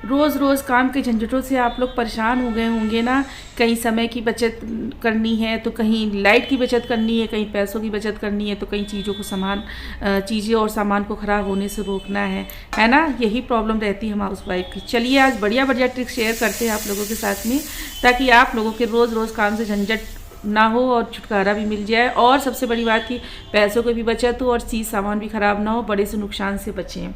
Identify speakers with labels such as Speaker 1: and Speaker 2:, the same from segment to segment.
Speaker 1: रोज़ रोज़ काम के झंझटों से आप लोग परेशान हो गए होंगे ना। कहीं समय की बचत करनी है तो कहीं लाइट की बचत करनी है, कहीं पैसों की बचत करनी है, तो कहीं चीज़ों को चीज़ें और सामान को ख़राब होने से रोकना है ना। यही प्रॉब्लम रहती है हम हाउस वाइफ की। चलिए आज बढ़िया बढ़िया ट्रिक शेयर करते हैं आप लोगों के साथ में, ताकि आप लोगों के रोज़ रोज़ काम से झंझट ना हो और छुटकारा भी मिल जाए, और सबसे बड़ी बात कि पैसों की भी बचत हो और चीज़ सामान भी ख़राब ना हो, बड़े से नुकसान से बचें।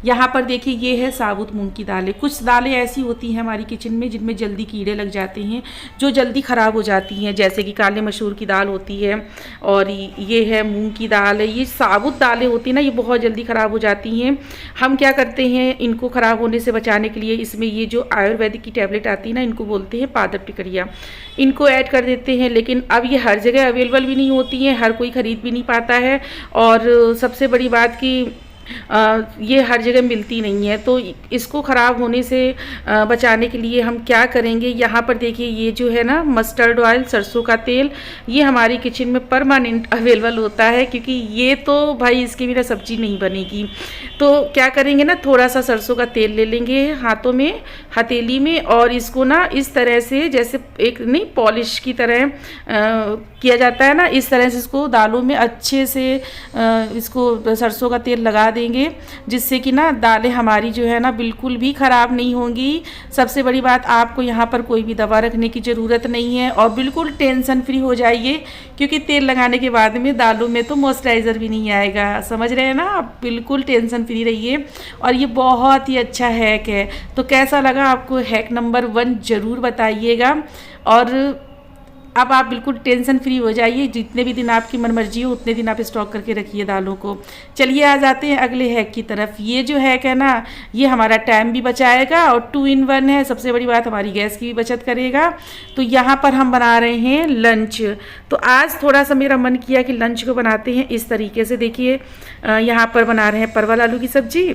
Speaker 1: यहाँ पर देखिए ये है साबुत मूंग की दालें। कुछ दालें ऐसी होती हैं हमारी किचन में जिनमें जल्दी कीड़े लग जाते हैं, जो जल्दी ख़राब हो जाती हैं, जैसे कि काले मसूर की दाल होती है और ये है मूंग की दाल है। ये साबुत दालें होती हैं ना, ये बहुत जल्दी ख़राब हो जाती हैं। हम क्या करते हैं इनको ख़राब होने से बचाने के लिए, इसमें ये जो आयुर्वेदिक की टैबलेट आती है ना, इनको बोलते हैं पादप टिकरिया, इनको ऐड कर देते हैं। लेकिन अब ये हर जगह अवेलेबल भी नहीं होती हैं, हर कोई ख़रीद भी नहीं पाता है, और सबसे बड़ी बात कि ये हर जगह मिलती नहीं है। तो इसको ख़राब होने से बचाने के लिए हम क्या करेंगे, यहाँ पर देखिए ये जो है ना मस्टर्ड ऑयल, सरसों का तेल, ये हमारी किचन में परमानेंट अवेलेबल होता है, क्योंकि ये तो भाई इसके बिना सब्जी नहीं बनेगी। तो क्या करेंगे ना, थोड़ा सा सरसों का तेल ले लेंगे हाथों में, हथेली में, और इसको ना इस तरह से, जैसे एक नहीं पॉलिश की तरह किया जाता है ना, इस तरह से इसको दालों में अच्छे से इसको सरसों का तेल लगा देंगे, जिससे कि ना दालें हमारी जो है ना बिल्कुल भी ख़राब नहीं होंगी। सबसे बड़ी बात, आपको यहाँ पर कोई भी दवा रखने की ज़रूरत नहीं है, और बिल्कुल टेंशन फ्री हो जाइए, क्योंकि तेल लगाने के बाद में दालों में तो मॉइस्चराइज़र भी नहीं आएगा। समझ रहे हैं ना आप, बिल्कुल टेंशन फ्री रहिए। और ये बहुत ही अच्छा हैक है। तो कैसा लगा आपको हैक नंबर 1 ज़रूर बताइएगा। और अब आप बिल्कुल टेंशन फ्री हो जाइए, जितने भी दिन आपकी मनमर्जी हो उतने दिन आप स्टॉक करके रखिए दालों को। चलिए आ जाते हैं अगले हैक की तरफ। ये जो हैक है ना, ये हमारा टाइम भी बचाएगा और 2 in 1 है। सबसे बड़ी बात, हमारी गैस की भी बचत करेगा। तो यहाँ पर हम बना रहे हैं लंच। तो आज थोड़ा सा मेरा मन किया कि लंच को बनाते हैं इस तरीके से। देखिए यहाँ पर बना रहे हैं परवल आलू की सब्जी,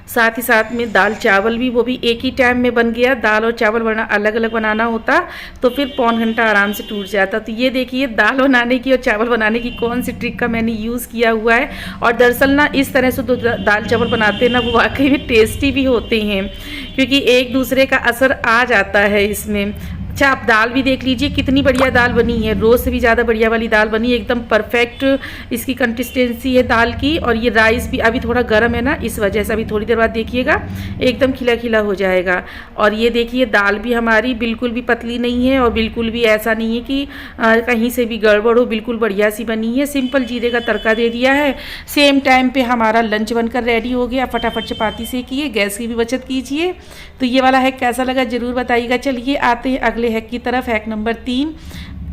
Speaker 1: साथ ही साथ में दाल चावल भी, वो भी एक ही टाइम में बन गया। दाल और चावल वरना अलग अलग बनाना होता तो फिर पौन घंटा आराम से टूट जाता। तो ये देखिए दाल बनाने की और चावल बनाने की कौन सी ट्रिक का मैंने यूज़ किया हुआ है। और दरअसल ना इस तरह से तो दाल चावल बनाते हैं ना, वो वाकई में टेस्टी भी होते हैं, क्योंकि एक दूसरे का असर आ जाता है इसमें। अच्छा, आप दाल भी देख लीजिए कितनी बढ़िया दाल बनी है, रोज़ से भी ज़्यादा बढ़िया वाली दाल बनी है। एकदम परफेक्ट इसकी कंसिस्टेंसी है दाल की। और ये राइस भी अभी थोड़ा गर्म है ना, इस वजह से अभी थोड़ी देर बाद देखिएगा एकदम खिला खिला हो जाएगा। और ये देखिए दाल भी हमारी बिल्कुल भी पतली नहीं है, और बिल्कुल भी ऐसा नहीं है कि कहीं से भी गड़बड़ हो, बिल्कुल बढ़िया सी बनी है। सिंपल जीरे का तड़का दे दिया है, सेम टाइम पे हमारा लंच बनकर रेडी हो गया। फटाफट चपाती सेकिए, गैस की भी बचत कीजिए। तो ये वाला हैक कैसा लगा ज़रूर बताइएगा। चलिए आते हैं अगले हैक की तरफ। हैक नंबर 3,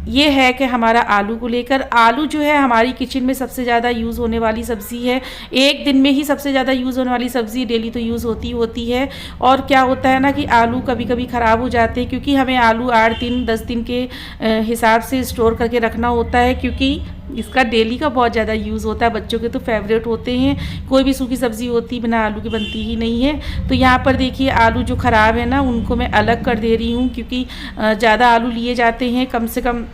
Speaker 1: ये हैक है हमारा आलू को लेकर। आलू जो है हमारी किचन में सबसे ज़्यादा यूज़ होने वाली सब्ज़ी है। एक दिन में ही सबसे ज़्यादा यूज़ होने वाली सब्ज़ी, डेली तो यूज़ होती है। और क्या होता है ना कि आलू कभी कभी ख़राब हो जाते हैं, क्योंकि हमें आलू 8 दिन 10 दिन के हिसाब से स्टोर करके रखना होता है, क्योंकि इसका डेली का बहुत ज़्यादा यूज़ होता है। बच्चों के तो फेवरेट होते हैं, कोई भी सूखी सब्ज़ी होती बिना आलू की बनती ही नहीं है। तो यहाँ पर देखिए आलू जो ख़राब है ना, उनको मैं अलग कर दे रही हूँ, क्योंकि ज़्यादा आलू लिए जाते हैं, कम से कम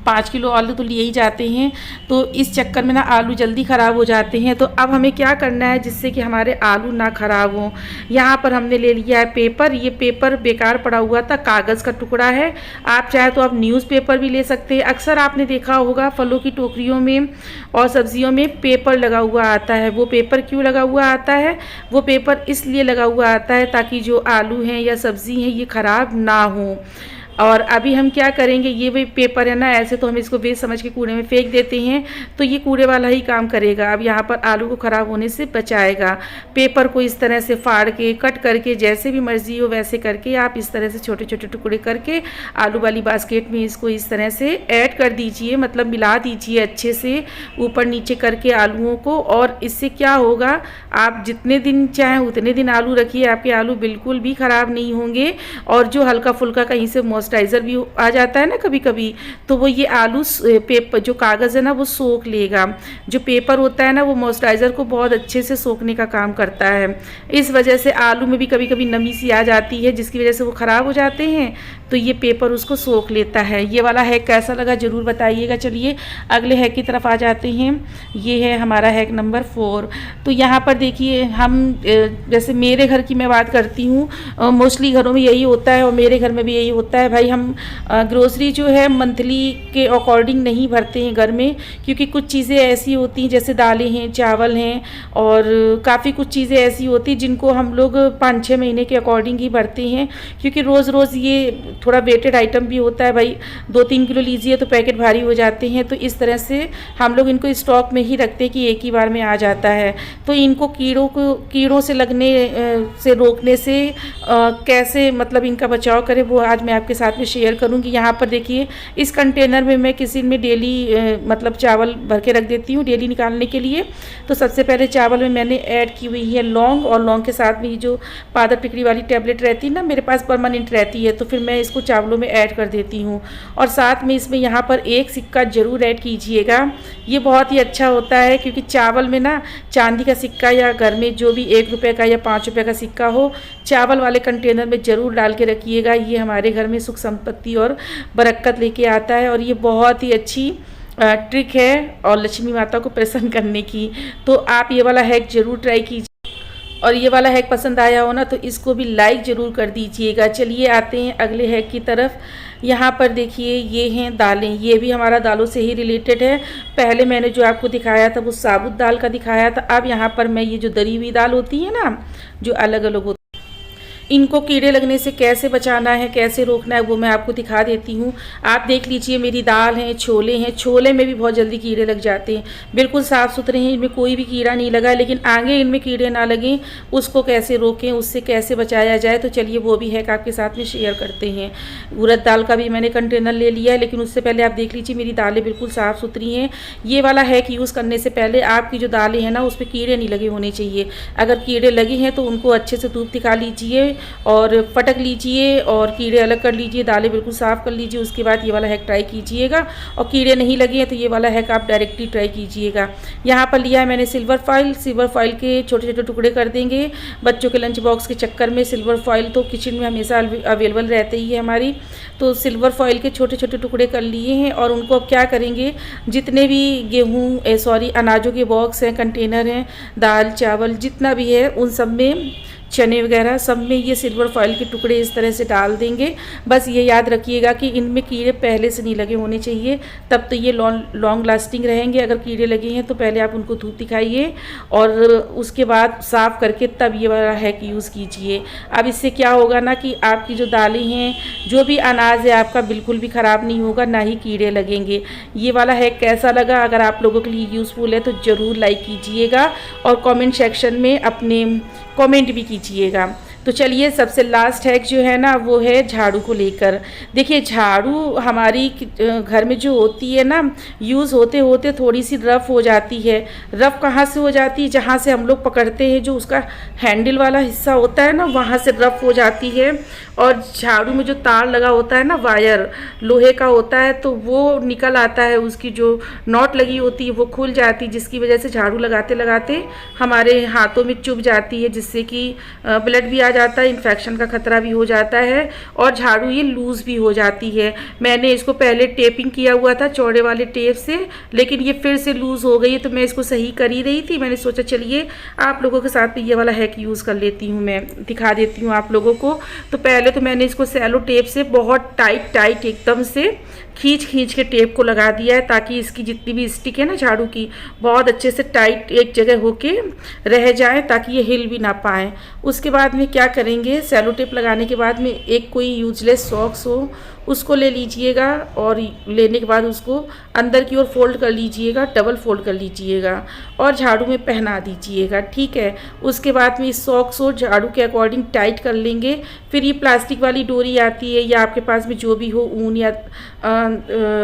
Speaker 1: 5 किलो आलू तो लिए ही जाते हैं। तो इस चक्कर में ना आलू जल्दी ख़राब हो जाते हैं। तो अब हमें क्या करना है जिससे कि हमारे आलू ना ख़राब हों। यहाँ पर हमने ले लिया है पेपर। ये पेपर बेकार पड़ा हुआ था, कागज़ का टुकड़ा है। आप चाहे तो आप न्यूज़पेपर भी ले सकते हैं। अक्सर आपने देखा होगा फलों की टोकरियों में और सब्जियों में पेपर लगा हुआ आता है। वो पेपर क्यों लगा हुआ आता है? वो पेपर इसलिए लगा हुआ आता है ताकि जो आलू हैं या सब्ज़ी हैं ये ख़राब ना हो। और अभी हम क्या करेंगे, ये भी पेपर है ना, ऐसे तो हम इसको वेस्ट समझ के कूड़े में फेंक देते हैं, तो ये कूड़े वाला ही काम करेगा। अब यहाँ पर आलू को ख़राब होने से बचाएगा। पेपर को इस तरह से फाड़ के, कट करके, जैसे भी मर्जी हो वैसे करके आप इस तरह से छोटे छोटे टुकड़े करके आलू वाली बास्केट में इसको इस तरह से ऐड कर दीजिए, मतलब मिला दीजिए अच्छे से ऊपर नीचे करके आलूओं को। और इससे क्या होगा, आप जितने दिन चाहें उतने दिन आलू रखिए, आपके आलू बिल्कुल भी ख़राब नहीं होंगे। और जो हल्का फुल्का कहीं से मॉइस्चराइज़र भी आ जाता है ना कभी कभी, तो वो ये आलू पेपर जो कागज़ है ना वो सोख लेगा। जो पेपर होता है ना वो मॉइस्चराइज़र को बहुत अच्छे से सोखने का काम करता है। इस वजह से आलू में भी कभी कभी नमी सी आ जाती है जिसकी वजह से वो ख़राब हो जाते हैं, तो ये पेपर उसको सोख लेता है। ये वाला हैक कैसा लगा ज़रूर बताइएगा। चलिए अगले हैक की तरफ आ जाते हैं। ये है हमारा हैक नंबर 4। तो यहाँ पर देखिए हम जैसे मेरे घर की मैं बात करती हूँ, मोस्टली घरों में यही होता है और मेरे घर में भी यही होता है भाई। हम ग्रोसरी जो है मंथली के अकॉर्डिंग नहीं भरते हैं घर में, क्योंकि कुछ चीज़ें ऐसी होती हैं जैसे दालें हैं, चावल हैं और काफ़ी कुछ चीज़ें ऐसी होती हैं जिनको हम लोग 5-6 महीने के अकॉर्डिंग ही भरते हैं, क्योंकि रोज़ रोज़ ये थोड़ा वेटेड आइटम भी होता है भाई। 2-3 किलो लीजिए तो पैकेट भारी हो जाते हैं, तो इस तरह से हम लोग इनको स्टॉक में ही रखते हैं कि एक ही बार में आ जाता है। तो इनको कीड़ों से लगने से रोकने से कैसे मतलब इनका बचाव करें वो आज मैं आपके साथ में शेयर करूंगी। यहाँ पर देखिए इस कंटेनर में मैं किसी में डेली मतलब चावल भर के रख देती हूँ डेली निकालने के लिए। तो सबसे पहले चावल में मैंने ऐड की हुई है लौंग, और लौंग के साथ में जो पादर टिकड़ी वाली टैबलेट रहती है ना, मेरे पास परमानेंट रहती है, तो फिर मैं इसको चावलों में ऐड कर देती हूँ। और साथ में इसमें यहाँ पर एक सिक्का ज़रूर ऐड कीजिएगा। ये बहुत ही अच्छा होता है, क्योंकि चावल में ना चांदी का सिक्का या घर में जो भी 1 रुपये का या 5 रुपये का सिक्का हो, चावल वाले कंटेनर में ज़रूर डाल के रखिएगा। ये हमारे घर में सुख संपत्ति और बरकत लेके आता है, और ये बहुत ही अच्छी ट्रिक है और लक्ष्मी माता को प्रसन्न करने की। तो आप ये वाला हैक ज़रूर ट्राई कीजिए, और ये वाला हैक पसंद आया हो ना तो इसको भी लाइक ज़रूर कर दीजिएगा। चलिए आते हैं अगले हैक की तरफ। यहाँ पर देखिए ये हैं दालें, ये भी हमारा दालों से ही रिलेटेड है। पहले मैंने जो आपको दिखाया था वो साबुत दाल का दिखाया था, अब यहाँ पर मैं ये जो दरी हुई दाल होती है ना, जो अलग अलग होती है, इनको कीड़े लगने से कैसे बचाना है, कैसे रोकना है, वो मैं आपको दिखा देती हूँ। आप देख लीजिए मेरी दाल है, छोले हैं, छोले में भी बहुत जल्दी कीड़े लग जाते हैं। बिल्कुल साफ़ सुथरे हैं, इनमें कोई भी कीड़ा नहीं लगा, लेकिन आगे इनमें कीड़े ना लगें उसको कैसे रोकें, उससे कैसे बचाया जाए, तो चलिए वो भी हैक आपके साथ में शेयर करते हैं। उड़द दाल का भी मैंने कंटेनर ले लिया है, लेकिन उससे पहले आप देख लीजिए मेरी दालें बिल्कुल साफ़ सुथरी हैं। ये वाला हैक यूज़ करने से पहले आपकी जो दालें हैं ना उस पर कीड़े नहीं लगे होने चाहिए। अगर कीड़े लगे हैं तो उनको अच्छे से धूप दिखा लीजिए और फटक लीजिए और कीड़े अलग कर लीजिए, दालें बिल्कुल साफ़ कर लीजिए। उसके बाद ये वाला हैक ट्राई कीजिएगा, और कीड़े नहीं लगे हैं तो ये वाला हैक आप डायरेक्टली ट्राई कीजिएगा। यहाँ पर लिया है मैंने सिल्वर फॉइल। सिल्वर फॉइल के छोटे छोटे टुकड़े कर देंगे। बच्चों के लंच बॉक्स के चक्कर में सिल्वर फॉइल तो किचन में हमेशा अवेलेबल रहते ही है हमारी, तो सिल्वर फॉइल के छोटे छोटे टुकड़े कर लिए हैं। और उनको अब क्या करेंगे, जितने भी अनाजों के बॉक्स हैं, कंटेनर हैं, दाल चावल जितना भी है, उन सब में, चने वगैरह सब में ये सिल्वर फॉइल के टुकड़े इस तरह से डाल देंगे। बस ये याद रखिएगा कि इनमें कीड़े पहले से नहीं लगे होने चाहिए, तब तो ये लॉन्ग लास्टिंग रहेंगे। अगर कीड़े लगे हैं तो पहले आप उनको धूप दिखाइए और उसके बाद साफ़ करके तब ये वाला हैक यूज़ कीजिए। अब इससे क्या होगा ना कि आपकी जो दालें हैं, जो भी अनाज है आपका, बिल्कुल भी ख़राब नहीं होगा, ना ही कीड़े लगेंगे। ये वाला हैक कैसा लगा, अगर आप लोगों के लिए यूज़फुल है तो ज़रूर लाइक कीजिएगा और कमेंट सेक्शन में अपने कमेंट भी कीजिएगा। तो चलिए सबसे लास्ट हैक जो है ना वो है झाड़ू को लेकर। देखिए झाड़ू हमारी घर में जो होती है ना, यूज़ होते होते थोड़ी सी रफ़ हो जाती है। रफ़ कहाँ से हो जाती है, जहाँ से हम लोग पकड़ते हैं, जो उसका हैंडल वाला हिस्सा होता है ना, वहाँ से रफ़ हो जाती है। और झाड़ू में जो तार लगा होता है ना, वायर लोहे का होता है, तो वो निकल आता है, उसकी जो नॉट लगी होती है वो खुल जाती है, जिसकी वजह से झाड़ू लगाते लगाते हमारे हाथों में चुभ जाती है, जिससे कि ब्लड भी आ जाता है, इन्फेक्शन का खतरा भी हो जाता है और झाड़ू ये लूज़ भी हो जाती है। मैंने इसको पहले टेपिंग किया हुआ था चौड़े वाले टेप से, लेकिन ये फिर से लूज़ हो गई है, तो मैं इसको सही कर ही रही थी। मैंने सोचा चलिए आप लोगों के साथ में ये वाला हैक यूज़ कर लेती हूँ, मैं दिखा देती हूँ आप लोगों को। तो पहले तो मैंने इसको सेलो टेप से बहुत टाइट एकदम से खींच के टेप को लगा दिया है, ताकि इसकी जितनी भी स्टिक है ना झाड़ू की, बहुत अच्छे से टाइट एक जगह होके रह जाए, ताकि ये हिल भी ना पाए। उसके बाद में क्या करेंगे, सेलो टेप लगाने के बाद में एक कोई यूजलेस सॉक्स हो उसको ले लीजिएगा, और लेने के बाद उसको अंदर की ओर फोल्ड कर लीजिएगा, डबल फोल्ड कर लीजिएगा और झाड़ू में पहना दीजिएगा, ठीक है। उसके बाद में इस सॉक्स को झाड़ू के अकॉर्डिंग टाइट कर लेंगे। फिर ये प्लास्टिक वाली डोरी आती है, या आपके पास में जो भी हो, ऊन या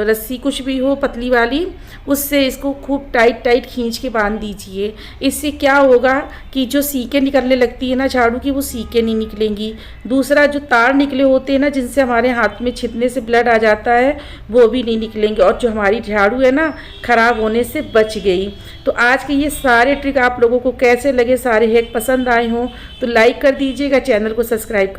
Speaker 1: रस्सी कुछ भी हो पतली वाली, उससे इसको खूब टाइट खींच के बांध दीजिए। इससे क्या होगा कि जो सीकें निकलने लगती है ना झाड़ू की, वो सीकें नहीं निकलेंगी। दूसरा, जो तार निकले होते हैं ना, जिनसे हमारे हाथ में छिद्र छिदने से ब्लड आ जाता है वो भी नहीं निकलेंगे, और जो हमारी झाड़ू है ना ख़राब होने से बच गई। तो आज के ये सारे ट्रिक आप लोगों को कैसे लगे, सारे हैक पसंद आए हों तो लाइक कर दीजिएगा, चैनल को सब्सक्राइब